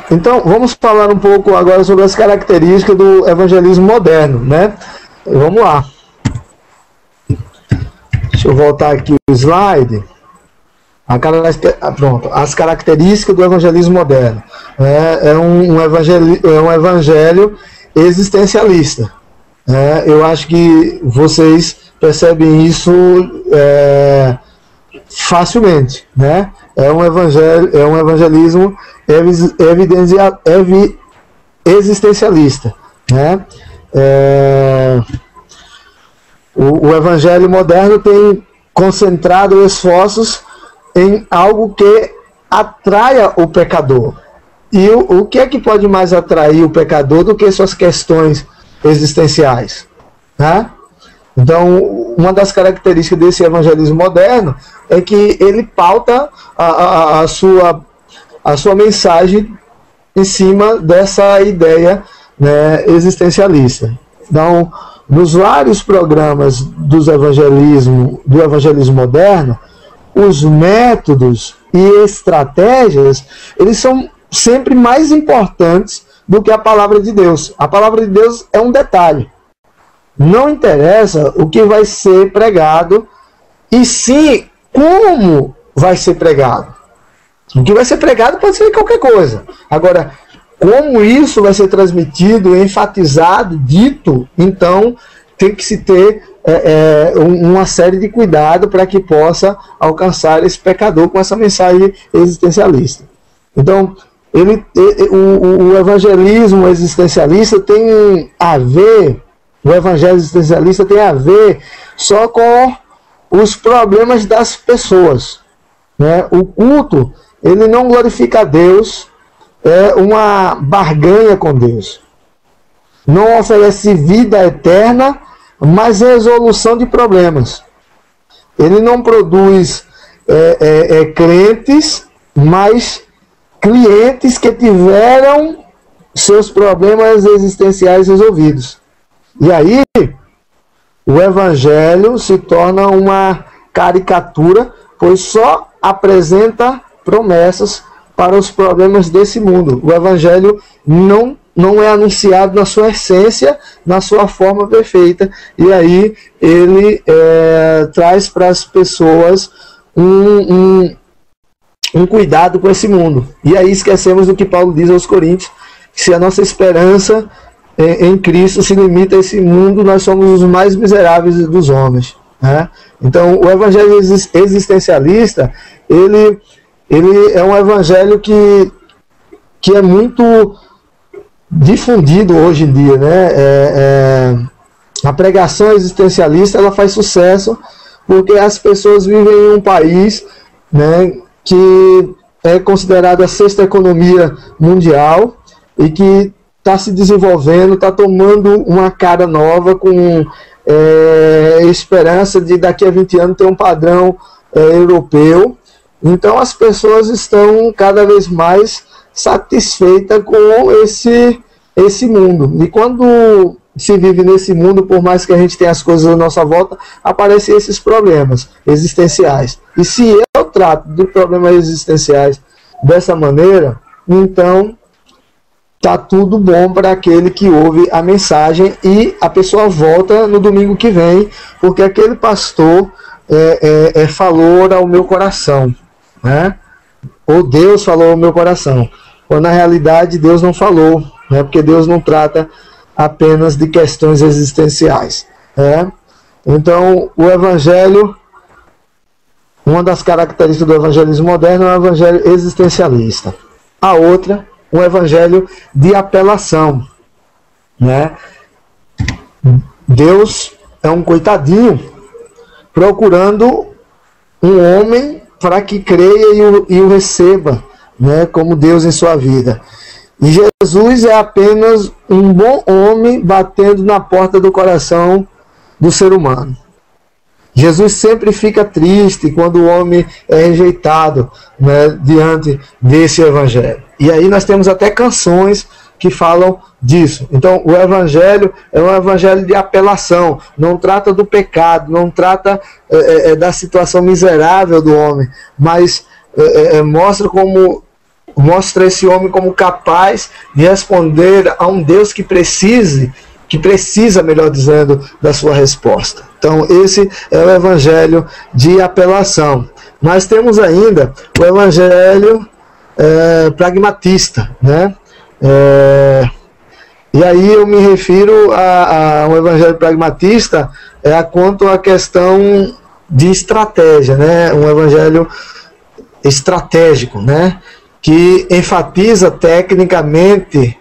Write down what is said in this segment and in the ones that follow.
Então, vamos falar um pouco agora sobre as características do evangelismo moderno, né? Vamos lá. Deixa eu voltar aqui o slide. Pronto, as características do evangelismo moderno. É um evangelho existencialista. Eu acho que vocês percebem isso facilmente, né? É um evangelismo existencialista, né? O evangelho moderno tem concentrado esforços em algo que atraia o pecador. E o que é que pode mais atrair o pecador do que suas questões existenciais, né? Então, uma das características desse evangelismo moderno é que ele pauta a sua mensagem em cima dessa ideia, né, existencialista. Então, nos vários programas do evangelismo moderno, os métodos e estratégias, eles são sempre mais importantes do que a palavra de Deus. A palavra de Deus é um detalhe. Não interessa o que vai ser pregado, e sim como vai ser pregado. O que vai ser pregado pode ser qualquer coisa. Agora, como isso vai ser transmitido, enfatizado, dito, então tem que se ter uma série de cuidado para que possa alcançar esse pecador com essa mensagem existencialista. Então, o evangelismo existencialista tem a ver, o evangelho existencialista tem a ver só com os problemas das pessoas, né? O culto, ele não glorifica a Deus, é uma barganha com Deus. Não oferece vida eterna, mas resolução de problemas. Ele não produz crentes, mas clientes que tiveram seus problemas existenciais resolvidos. E aí, o evangelho se torna uma caricatura, pois só apresenta promessas para os problemas desse mundo. O evangelho não é anunciado na sua essência, na sua forma perfeita, e aí ele traz para as pessoas um cuidado com esse mundo. E aí esquecemos do que Paulo diz aos Coríntios, que se a nossa esperança em Cristo se limita a esse mundo, nós somos os mais miseráveis dos homens, né? Então, o evangelho existencialista, ele é um evangelho que é muito difundido hoje em dia, né? A pregação existencialista, ela faz sucesso porque as pessoas vivem em um país, né, que é considerado a sexta economia mundial e que está se desenvolvendo, está tomando uma cara nova, com esperança de daqui a 20 anos ter um padrão europeu. Então as pessoas estão cada vez mais satisfeitas com esse mundo. E quando se vive nesse mundo, por mais que a gente tenha as coisas à nossa volta, aparecem esses problemas existenciais. E se eu trato de problemas existenciais dessa maneira, então tá tudo bom para aquele que ouve a mensagem e a pessoa volta no domingo que vem, porque aquele pastor falou ao meu coração, né? Ou Deus falou ao meu coração. Ou na realidade Deus não falou, né? Porque Deus não trata apenas de questões existenciais, né? Então, o evangelho, uma das características do evangelismo moderno é o evangelho existencialista. A outra, um evangelho de apelação, né? Deus é um coitadinho procurando um homem para que creia e o receba, né, como Deus em sua vida. E Jesus é apenas um bom homem batendo na porta do coração do ser humano. Jesus sempre fica triste quando o homem é rejeitado, né, diante desse evangelho. E aí nós temos até canções que falam disso. Então, o evangelho é um evangelho de apelação, não trata do pecado, não trata da situação miserável do homem, mas mostra como mostra esse homem como capaz de responder a um Deus que precisa, melhor dizendo, da sua resposta. Então, esse é o evangelho de apelação. Nós temos ainda o evangelho pragmatista, né? E aí eu me refiro a um evangelho pragmatista quanto à questão de estratégia, né? Um evangelho estratégico, né? Que enfatiza tecnicamente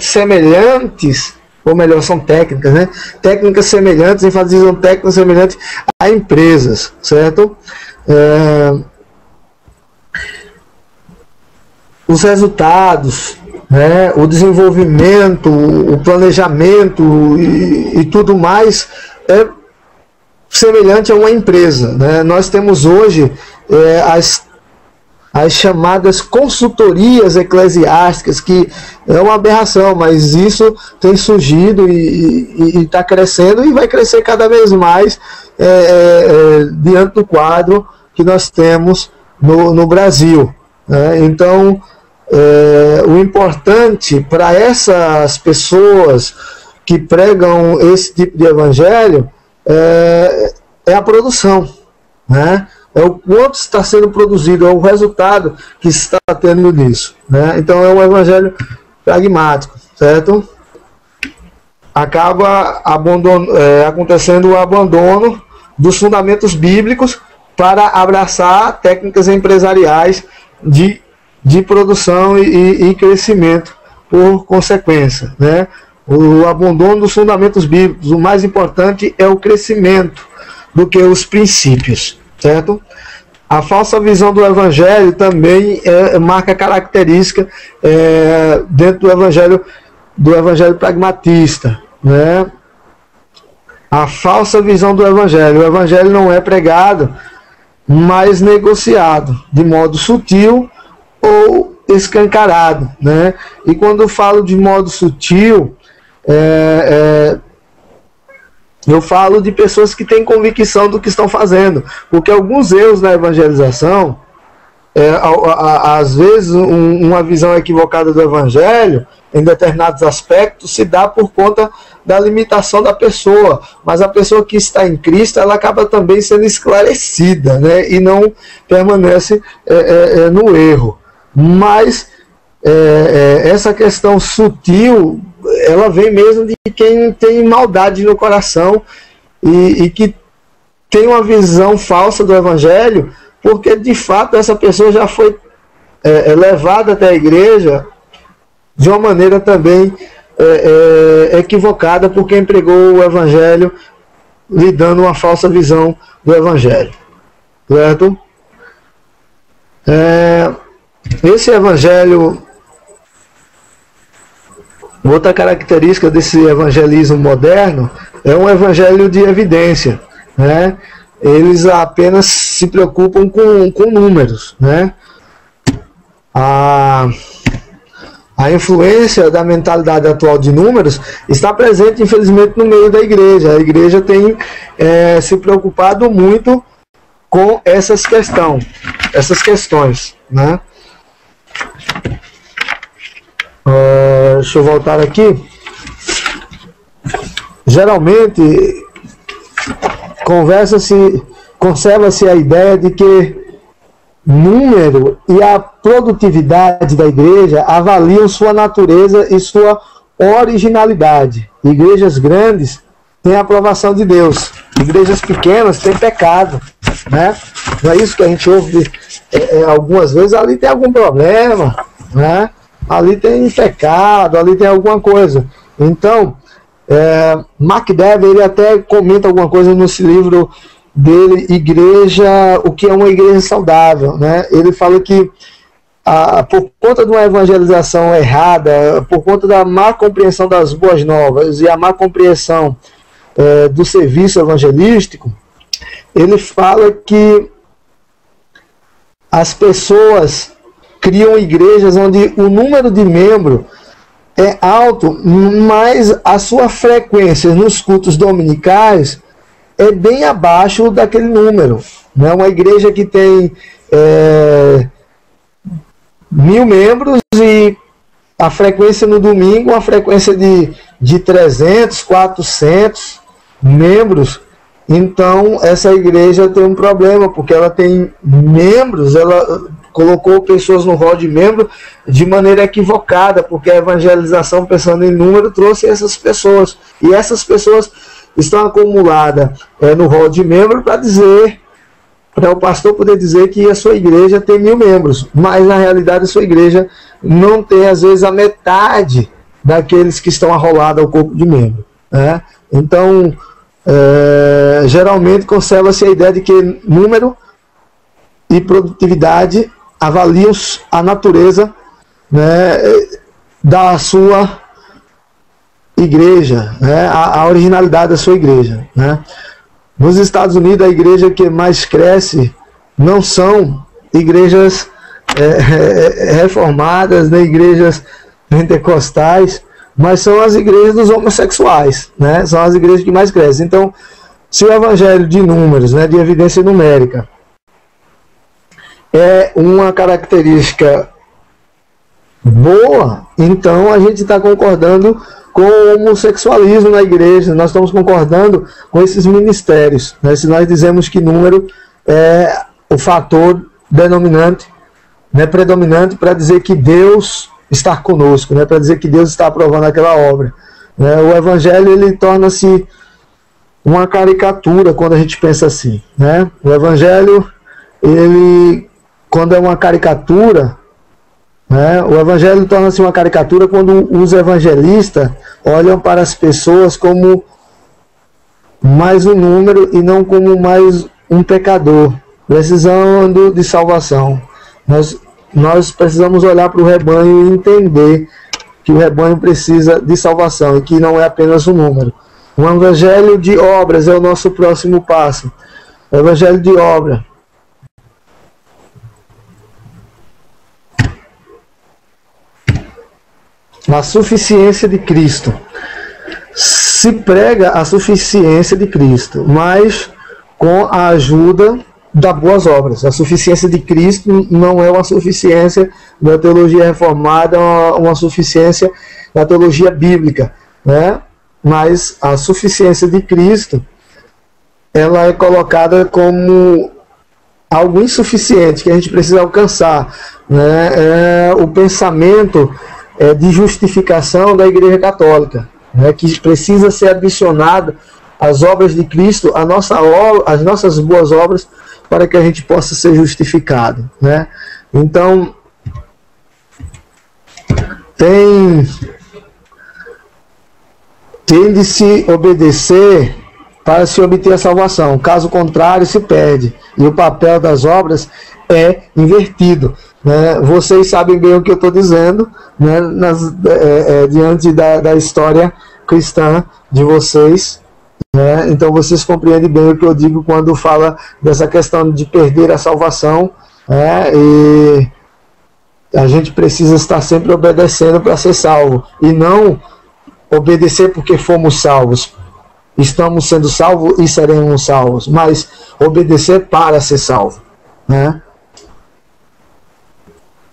semelhantes, ou melhor, são técnicas, né? Técnicas semelhantes, enfatizam técnicas semelhantes a empresas, certo? Os resultados, né? O desenvolvimento, o planejamento e tudo mais é semelhante a uma empresa, né? Nós temos hoje as chamadas consultorias eclesiásticas, que é uma aberração, mas isso tem surgido e está crescendo e vai crescer cada vez mais diante do quadro que nós temos no Brasil, né? Então, o importante para essas pessoas que pregam esse tipo de evangelho é a produção, né? É o quanto está sendo produzido, é o resultado que está tendo nisso, né? Então é um evangelho pragmático, certo? Acaba acontecendo o abandono dos fundamentos bíblicos para abraçar técnicas empresariais de produção e crescimento por consequência, né? O abandono dos fundamentos bíblicos. O mais importante é o crescimento do que os princípios, certo? A falsa visão do evangelho também marca característica dentro do evangelho pragmatista, né? A falsa visão do evangelho. O evangelho não é pregado, mas negociado de modo sutil ou escancarado, né? E quando eu falo de modo sutil, eu falo de pessoas que têm convicção do que estão fazendo, porque alguns erros na evangelização, às vezes uma visão equivocada do evangelho, em determinados aspectos, se dá por conta da limitação da pessoa, mas a pessoa que está em Cristo, ela acaba também sendo esclarecida, né? E não permanece no erro. Mas essa questão sutil, ela vem mesmo de quem tem maldade no coração e que tem uma visão falsa do evangelho, porque de fato essa pessoa já foi levada até a igreja de uma maneira também equivocada, por quem pregou o evangelho lhe dando uma falsa visão do evangelho, certo? Esse evangelho, outra característica desse evangelismo moderno, é um evangelho de evidência, né? Eles apenas se preocupam com números, né? A influência da mentalidade atual de números está presente, infelizmente, no meio da igreja. A igreja tem se preocupado muito com essas questões, né? Deixa eu voltar aqui. Geralmente conserva-se a ideia de que número e a produtividade da igreja avaliam sua natureza e sua originalidade. Igrejas grandes têm a aprovação de Deus, igrejas pequenas têm pecado, né? Não é isso que a gente ouve algumas vezes? Ali tem algum problema, né? Ali tem pecado, ali tem alguma coisa. Então, McDevitt, ele até comenta alguma coisa nesse livro dele, o que é uma igreja saudável, né? Ele fala que por conta de uma evangelização errada, por conta da má compreensão das boas novas e a má compreensão do serviço evangelístico, ele fala que as pessoas criam igrejas onde o número de membros é alto, mas a sua frequência nos cultos dominicais é bem abaixo daquele número, né? Uma igreja que tem 1000 membros e a frequência no domingo, uma frequência de 300, 400 membros. Então essa igreja tem um problema, porque ela tem membros, ela colocou pessoas no rol de membro de maneira equivocada, porque a evangelização, pensando em número, trouxe essas pessoas, e essas pessoas estão acumuladas no rol de membro para o pastor poder dizer que a sua igreja tem 1000 membros, mas na realidade a sua igreja não tem, às vezes, a metade daqueles que estão arrolados ao corpo de membro, né? Então, geralmente conserva-se a ideia de que número e produtividade avaliam a natureza, né, da sua igreja, né, a originalidade da sua igreja, né? Nos Estados Unidos, a igreja que mais cresce não são igrejas reformadas, nem igrejas pentecostais, mas são as igrejas dos homossexuais, né? São as igrejas que mais crescem. Então, se o evangelho de números, né, de evidência numérica, é uma característica boa, então a gente está concordando com o homossexualismo na igreja, nós estamos concordando com esses ministérios, né? Se nós dizemos que número é o fator denominante, né, predominante para dizer que Deus está conosco, né, para dizer que Deus está aprovando aquela obra, né? O evangelho, ele torna-se uma caricatura quando a gente pensa assim, né? O evangelho, ele, quando é uma caricatura, né, o evangelho torna-se uma caricatura quando os evangelistas olham para as pessoas como mais um número e não como mais um pecador precisando de salvação. Nós precisamos olhar para o rebanho e entender que o rebanho precisa de salvação e que não é apenas um número. O evangelho de obras é o nosso próximo passo. O evangelho de obra. A suficiência de Cristo. Se prega a suficiência de Cristo, mas com a ajuda das boas obras. A suficiência de Cristo não é uma suficiência da teologia reformada, uma suficiência da teologia bíblica, né? Mas a suficiência de Cristo, ela é colocada como algo insuficiente que a gente precisa alcançar, né? O pensamento de justificação da Igreja Católica, né? Que precisa ser adicionado às obras de Cristo, as nossas boas obras, para que a gente possa ser justificado, né? Então, tem de se obedecer para se obter a salvação. Caso contrário, se perde. E o papel das obras é invertido, né? Vocês sabem bem o que eu estou dizendo, né? Diante da história cristã de vocês, né? Então vocês compreendem bem o que eu digo quando fala dessa questão de perder a salvação, né? E a gente precisa estar sempre obedecendo para ser salvo, e não obedecer porque fomos salvos. Estamos sendo salvos e seremos salvos, mas obedecer para ser salvo, né?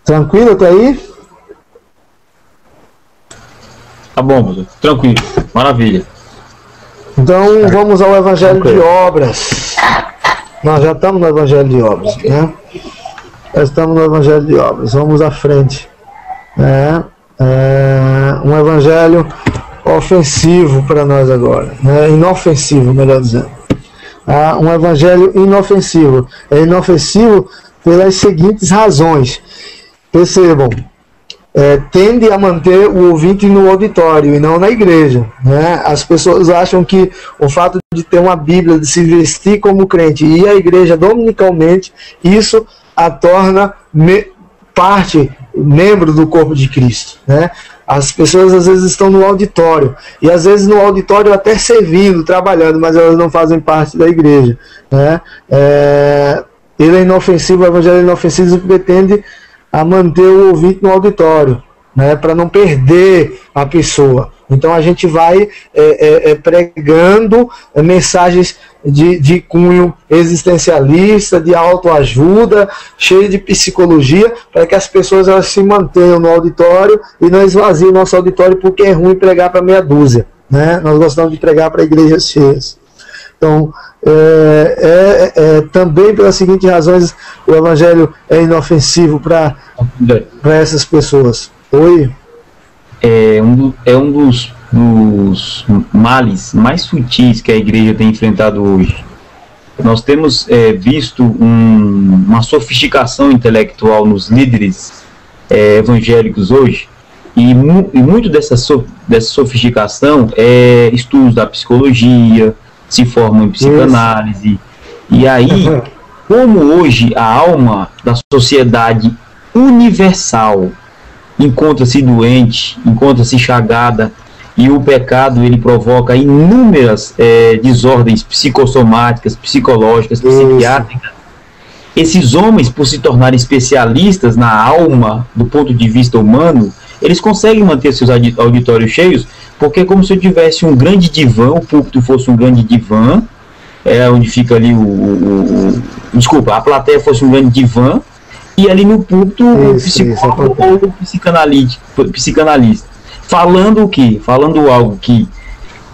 Tranquilo até aí? Tá bom, tranquilo, maravilha. Então vamos ao Evangelho de Obras. Nós já estamos no Evangelho de Obras, né? Já estamos no Evangelho de Obras. Vamos à frente. Um Evangelho ofensivo para nós agora, né? Inofensivo, melhor dizendo. Um Evangelho inofensivo. É inofensivo pelas seguintes razões. Percebam. Tende a manter o ouvinte no auditório e não na igreja, né? As pessoas acham que o fato de ter uma Bíblia, de se vestir como crente e ir à igreja dominicalmente, isso a torna membro do corpo de Cristo, né? As pessoas às vezes estão no auditório, e às vezes no auditório até servindo, trabalhando, mas elas não fazem parte da igreja, né? Ele é inofensivo, o evangelho é inofensivo, porque tende a manter o ouvinte no auditório, né, para não perder a pessoa, Então a gente vai pregando mensagens de cunho existencialista, de autoajuda, cheio de psicologia, para que as pessoas elas se mantenham no auditório e não esvaziem o nosso auditório, porque é ruim pregar para meia dúzia, né? Nós gostamos de pregar para igrejas cheias. Então, também pelas seguintes razões, o evangelho é inofensivo para essas pessoas. Oi? É um dos males mais sutis que a igreja tem enfrentado hoje. Nós temos visto uma sofisticação intelectual nos líderes evangélicos hoje, e muito dessa sofisticação é estudos da psicologia, se formam em psicanálise. E aí, como hoje a alma da sociedade universal encontra-se doente, encontra-se chagada, e o pecado ele provoca inúmeras desordens psicossomáticas, psicológicas, psiquiátricas. Esses homens, por se tornarem especialistas na alma do ponto de vista humano, eles conseguem manter seus auditórios cheios, porque é como se eu tivesse um grande divã, o púlpito fosse um grande divã, onde fica ali desculpa, a plateia fosse um grande divã, e ali no púlpito o psicólogo ou o psicanalista. Falando o quê? Falando algo que,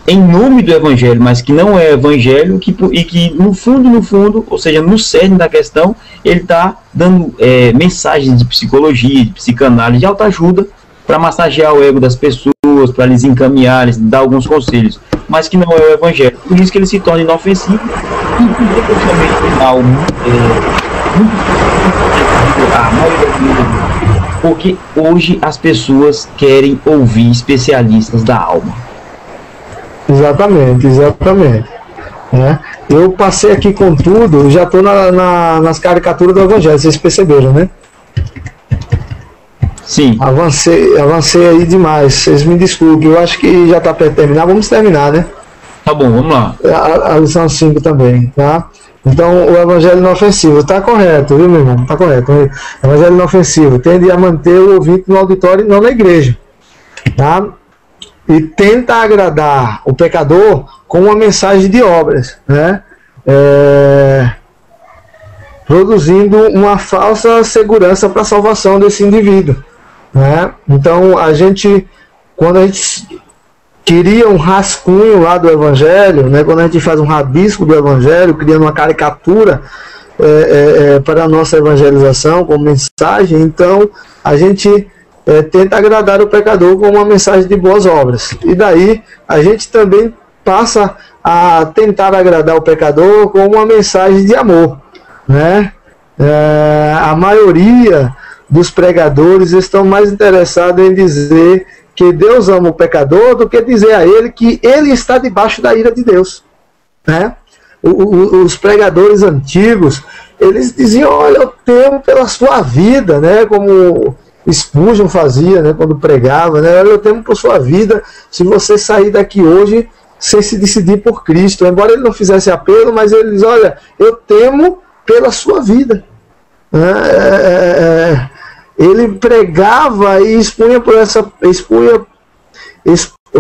em nome do evangelho, mas que não é evangelho, e que no fundo, ou seja, no cerne da questão, ele está dando mensagens de psicologia, de psicanálise, de autoajuda, para massagear o ego das pessoas, para lhes encaminhar, lhes dar alguns conselhos, mas que não é o evangelho. Por isso que ele se torna inofensivo, e proporcionalmente final, a maioria das vezes, porque hoje as pessoas querem ouvir especialistas da alma. Exatamente. Eu passei aqui com tudo, já estou nas caricaturas do evangelho, vocês perceberam, né? Sim. Avancei aí demais, vocês me desculpem, eu acho que já está perto de terminar, vamos terminar, né? Tá bom, vamos lá. A lição 5 também, tá? Então, o evangelho inofensivo, está correto, viu, meu irmão? Está correto. O evangelho inofensivo tende a manter o ouvinte no auditório e não na igreja, tá? E tenta agradar o pecador com uma mensagem de obras, né? Produzindo uma falsa segurança para a salvação desse indivíduo, né? Então, quando a gente queria um rascunho lá do evangelho, né? Quando a gente faz um rabisco do evangelho, criando uma caricatura para a nossa evangelização, como mensagem, então a gente tenta agradar o pecador com uma mensagem de boas obras. E daí a gente também passa a tentar agradar o pecador com uma mensagem de amor, né? A maioria dos pregadores estão mais interessados em dizer que Deus ama o pecador do que dizer a ele que ele está debaixo da ira de Deus, né? Os pregadores antigos, eles diziam: olha, eu temo pela sua vida, né? Como Spurgeon fazia, né? Quando pregava, né? Olha, eu temo por sua vida se você sair daqui hoje sem se decidir por Cristo. Embora ele não fizesse apelo, mas ele diz: olha, eu temo pela sua vida, né? Ele pregava e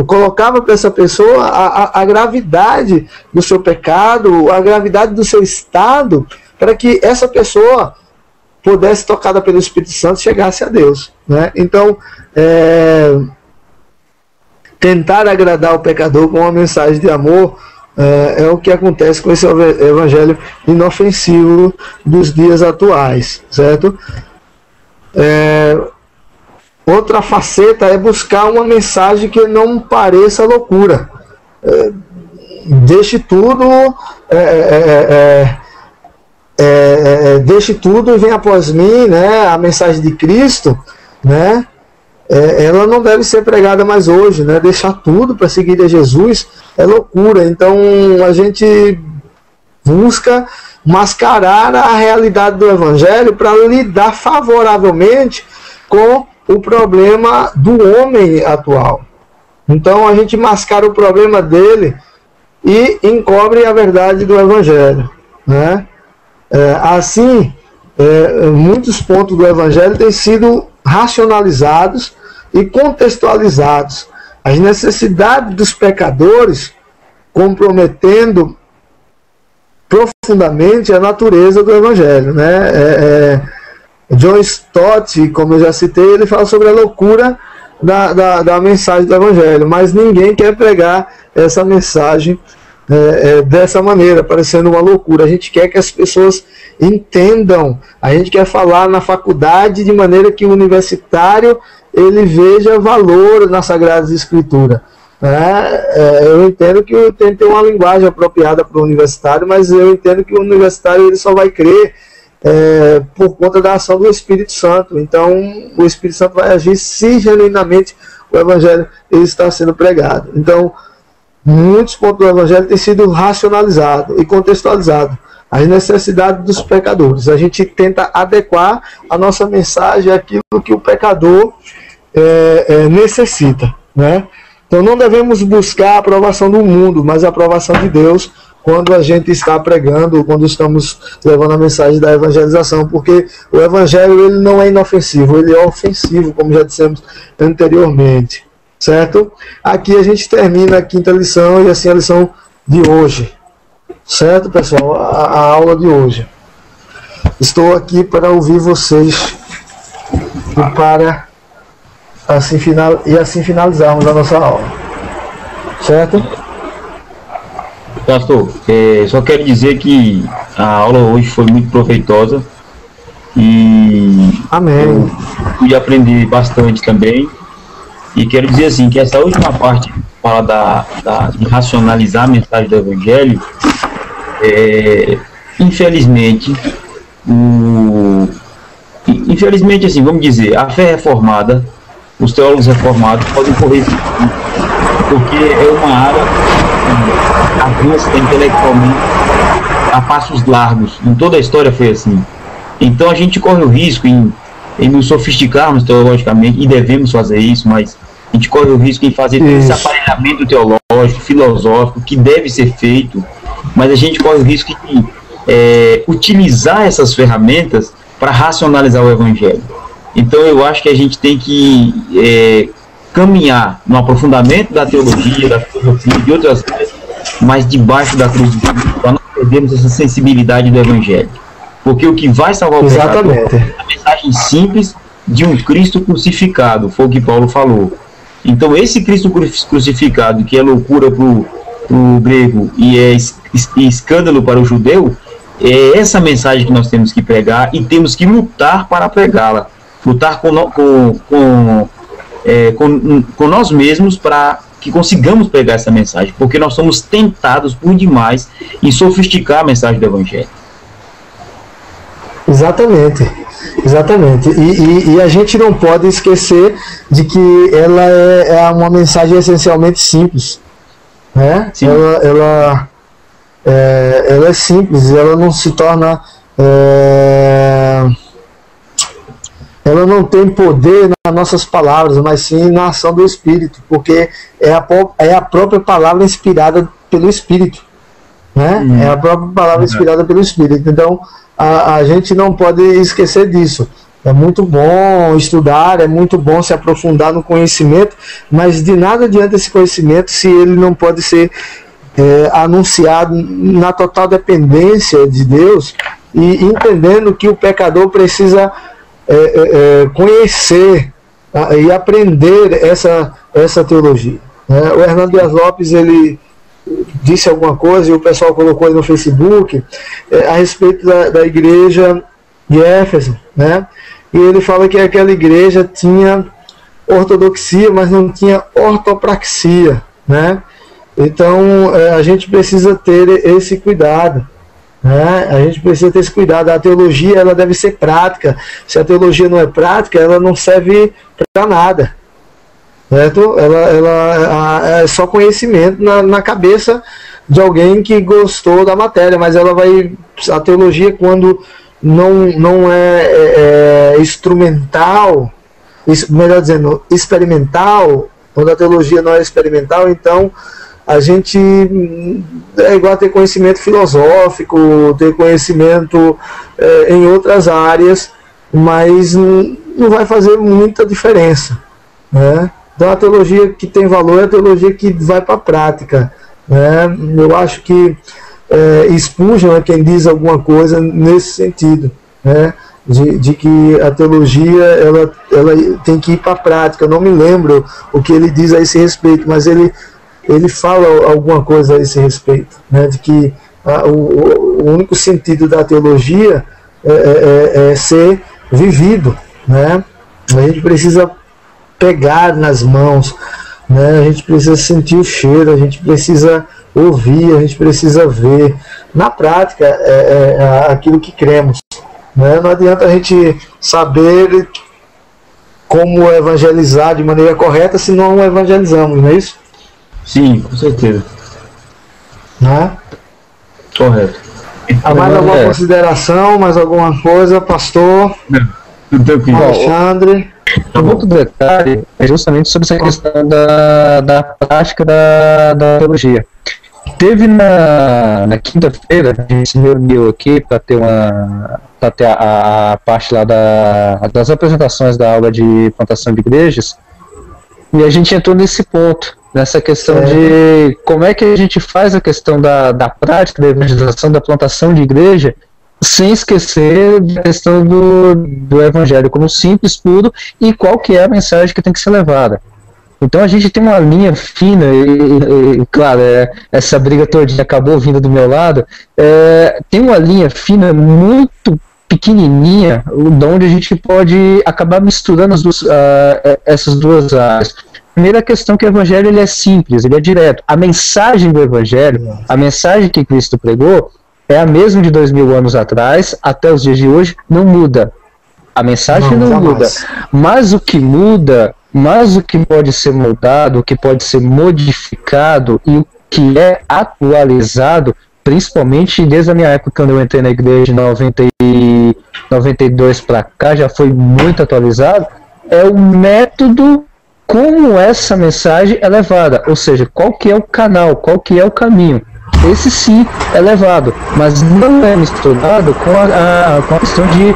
colocava para essa pessoa a gravidade do seu pecado, a gravidade do seu estado, para que essa pessoa pudesse, tocada pelo Espírito Santo, chegasse a Deus, né? Então, tentar agradar o pecador com uma mensagem de amor é o que acontece com esse evangelho inofensivo dos dias atuais, certo? Outra faceta é buscar uma mensagem que não pareça loucura. Deixe tudo, deixe tudo e vem após mim, né? A mensagem de Cristo, né? Ela não deve ser pregada mais hoje, né? Deixar tudo para seguir a Jesus é loucura. Então a gente busca mascarar a realidade do evangelho para lidar favoravelmente com o problema do homem atual. Então a gente mascara o problema dele e encobre a verdade do evangelho, né? Assim, muitos pontos do evangelho têm sido racionalizados e contextualizados as necessidades dos pecadores, comprometendo profundamente a natureza do Evangelho, né? John Stott, como eu já citei, ele fala sobre a loucura da mensagem do Evangelho, mas ninguém quer pregar essa mensagem dessa maneira, parecendo uma loucura. A gente quer que as pessoas entendam, a gente quer falar na faculdade de maneira que o universitário ele veja valor na Sagrada Escritura. Eu entendo que tem que ter uma linguagem apropriada para o universitário, mas eu entendo que o universitário ele só vai crer por conta da ação do Espírito Santo. Então o Espírito Santo vai agir se genuinamente o Evangelho ele está sendo pregado. Então muitos pontos do Evangelho têm sido racionalizados e contextualizados as necessidades dos pecadores. A gente tenta adequar a nossa mensagem àquilo que o pecador necessita, né? Então não devemos buscar a aprovação do mundo, mas a aprovação de Deus quando a gente está pregando, quando estamos levando a mensagem da evangelização, porque o Evangelho ele não é inofensivo, ele é ofensivo, como já dissemos anteriormente, certo? Aqui a gente termina a quinta lição e assim a lição de hoje, certo, pessoal? A aula de hoje. Estou aqui para ouvir vocês e para assim finalizarmos a nossa aula, certo? Pastor, só quero dizer que a aula hoje foi muito proveitosa e amém. Eu pude aprender bastante também. E quero dizer assim, que essa última parte que fala de racionalizar a mensagem do Evangelho, infelizmente, assim, vamos dizer, a fé reformada, os teólogos reformados podem correr esse risco, porque é uma área avança intelectualmente a passos largos. Em toda a história foi assim. Então a gente corre o risco em nos sofisticarmos teologicamente, e devemos fazer isso, mas a gente corre o risco em fazer esse aparelhamento teológico, filosófico, que deve ser feito, mas a gente corre o risco de utilizar essas ferramentas para racionalizar o Evangelho. Então eu acho que a gente tem que caminhar no aprofundamento da teologia, da filosofia e de outras áreas, mas debaixo da cruz de Cristo, para não perdermos essa sensibilidade do Evangelho. Porque o que vai salvar o pecador é a mensagem simples de um Cristo crucificado, foi o que Paulo falou. Então esse Cristo crucificado, que é loucura para o grego e é escândalo para o judeu, é essa mensagem que nós temos que pregar e temos que lutar para pregá-la. Lutar com nós mesmos para que consigamos pregar essa mensagem, porque nós somos tentados por demais em sofisticar a mensagem do Evangelho. Exatamente. E a gente não pode esquecer de que ela é uma mensagem essencialmente simples, né? Ela é simples, ela não se torna... ela não tem poder nas nossas palavras, mas sim na ação do Espírito, porque é a própria palavra inspirada pelo Espírito, né? É a própria palavra inspirada pelo Espírito. Então a gente não pode esquecer disso. É muito bom estudar, é muito bom se aprofundar no conhecimento, mas de nada adianta esse conhecimento se ele não pode ser anunciado na total dependência de Deus, e entendendo que o pecador precisa conhecer e aprender essa teologia, né? O Hernando Dias Lopes, ele disse alguma coisa e o pessoal colocou aí no Facebook a respeito da igreja de Éfeso, né? E ele fala que aquela igreja tinha ortodoxia, mas não tinha ortopraxia, né? Então a gente precisa ter esse cuidado, né? A gente precisa ter esse cuidado. A teologia ela deve ser prática. Se a teologia não é prática, ela não serve para nada, certo? Ela é só conhecimento na cabeça de alguém que gostou da matéria, mas a teologia, quando não é instrumental, melhor dizendo, experimental, quando a teologia não é experimental, então a gente é igual a ter conhecimento filosófico, ter conhecimento em outras áreas, mas não vai fazer muita diferença, né? Então a teologia que tem valor é a teologia que vai para a prática, né? Eu acho que Spurgeon é quem diz alguma coisa nesse sentido, né? De que a teologia ela tem que ir para a prática. Eu não me lembro o que ele diz a esse respeito, mas ele fala alguma coisa a esse respeito, né? De que o único sentido da teologia é ser vivido, né? A gente precisa pegar nas mãos, né? A gente precisa sentir o cheiro, a gente precisa ouvir, a gente precisa ver. Na prática é aquilo que cremos, né? Não adianta a gente saber como evangelizar de maneira correta se não evangelizamos, não é isso? Sim, com certeza. Né? Correto. Há mais alguma consideração, mais alguma coisa, pastor? Não. Alexandre? Um outro detalhe é justamente sobre essa questão da prática da teologia. Teve na quinta-feira, a gente se reuniu aqui para ter a parte lá das apresentações da aula de plantação de igrejas, e a gente entrou nesse ponto, nessa questão de como é que a gente faz a questão da prática da evangelização, da plantação de igreja, sem esquecer da questão do evangelho como simples, puro, e qual que é a mensagem que tem que ser levada. Então a gente tem uma linha fina, e claro, essa briga todinha acabou vindo do meu lado, tem uma linha fina muito pequenininha, onde a gente pode acabar misturando essas duas áreas. Primeira questão que o evangelho ele é simples, ele é direto. A mensagem do evangelho, a mensagem que Cristo pregou, é a mesma de 2000 anos atrás, até os dias de hoje, não muda. A mensagem não muda. Mas o que muda, mas o que pode ser mudado, o que pode ser modificado e o que é atualizado, principalmente desde a minha época, quando eu entrei na igreja em 92 para cá, já foi muito atualizado, é o método como essa mensagem é levada, ou seja, qual que é o canal, qual que é o caminho. Esse sim é levado, mas não é misturado com a questão de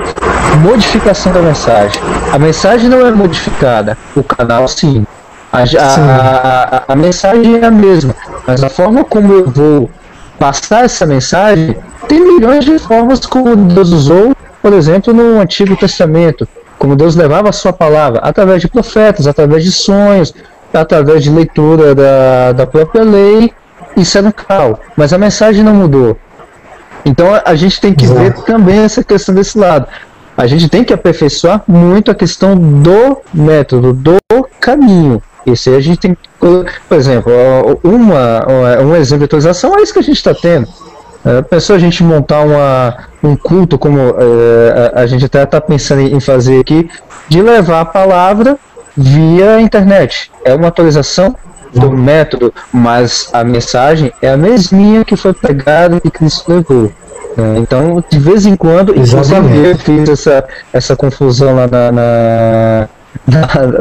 modificação da mensagem. A mensagem não é modificada, o canal sim. A mensagem é a mesma, mas a forma como eu vou passar essa mensagem, tem milhões de formas como Deus usou, por exemplo, no Antigo Testamento, como Deus levava a sua palavra, através de profetas, através de sonhos, através de leitura da própria lei, isso é local, mas a mensagem não mudou. Então a gente tem que ver também essa questão desse lado. A gente tem que aperfeiçoar muito a questão do método, do caminho. Isso aí a gente tem que, por exemplo, um exemplo de atualização é isso que a gente está tendo. Pensou a gente montar um culto, como a gente até está pensando em fazer aqui, de levar a palavra via internet. É uma atualização do método, mas a mensagem é a mesminha que foi pregada e Cristo levou. Então, de vez em quando, inclusive eu fiz essa confusão lá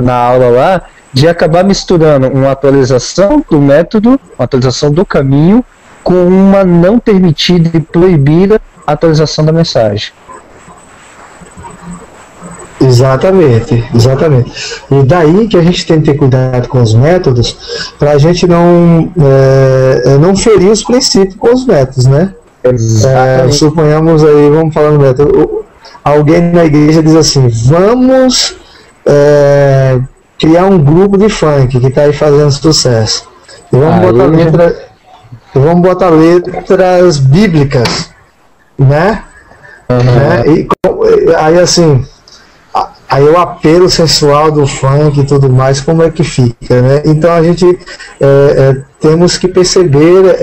na aula lá, de acabar misturando uma atualização do método, uma atualização do caminho, com uma não permitida e proibida atualização da mensagem. Exatamente. E daí que a gente tem que ter cuidado com os métodos, para a gente não ferir os princípios com os métodos, né? Suponhamos aí, vamos falar no método, alguém na igreja diz assim, vamos criar um grupo de funk que está aí fazendo sucesso. E vamos botar letras bíblicas, né? E aí assim, aí o apelo sensual do funk e tudo mais, como é que fica, né? Então a gente temos que perceber,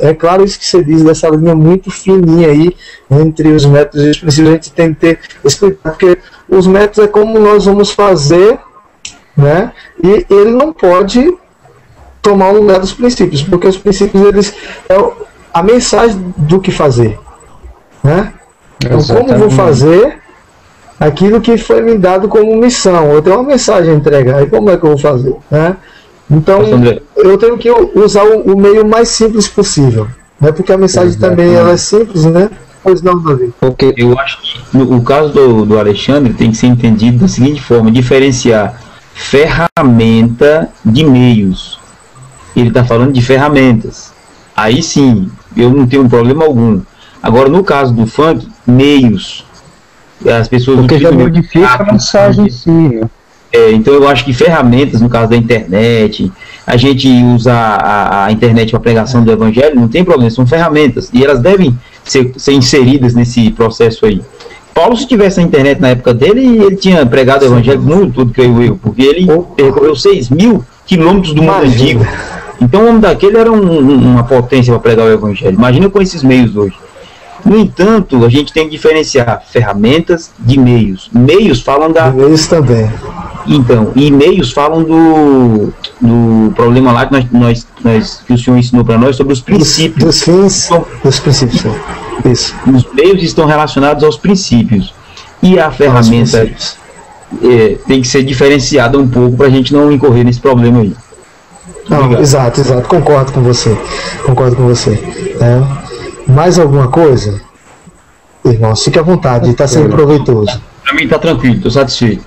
é claro isso que você diz, dessa linha muito fininha aí, entre os métodos e os princípios, a gente tem que ter explicar, porque os métodos é como nós vamos fazer, né? E ele não pode tomar o lugar dos princípios, porque os princípios, eles a mensagem do que fazer, né? Então, como vou fazer aquilo que foi me dado como missão? Eu tenho uma mensagem a entregar, e como é que eu vou fazer, né? Então, eu tenho que usar o meio mais simples possível, né? Porque a mensagem também ela é simples, né? Pois não, Davi. Porque eu acho que o caso do Alexandre tem que ser entendido da seguinte forma: diferenciar ferramenta de meios. Ele está falando de ferramentas. Aí sim, eu não tenho problema algum. Agora, no caso do funk, meios. As pessoas porque já utilizam modifica a mensagem em si, né? Então eu acho que ferramentas, no caso da internet, a gente usa a internet para pregação do evangelho, não tem problema, são ferramentas, e elas devem ser inseridas nesse processo aí. Paulo, se tivesse a internet na época dele, ele tinha pregado o evangelho no mundo todo, creio eu, porque ele percorreu 6.000 quilômetros do mundo antigo. Então o homem daquele era uma potência para pregar o evangelho. Imagina com esses meios hoje. No entanto, a gente tem que diferenciar ferramentas de meios. Meios falam da... Meios também. Então, e meios falam do problema lá que o senhor ensinou para nós sobre os princípios. Dos fins, dos princípios. Isso. Os meios estão relacionados aos princípios. E a ferramenta tem que ser diferenciada um pouco para a gente não incorrer nesse problema aí. Não, exato, concordo com você. Mais alguma coisa? Irmãos, fique à vontade, está sendo proveitoso. Para mim está tranquilo, estou satisfeito.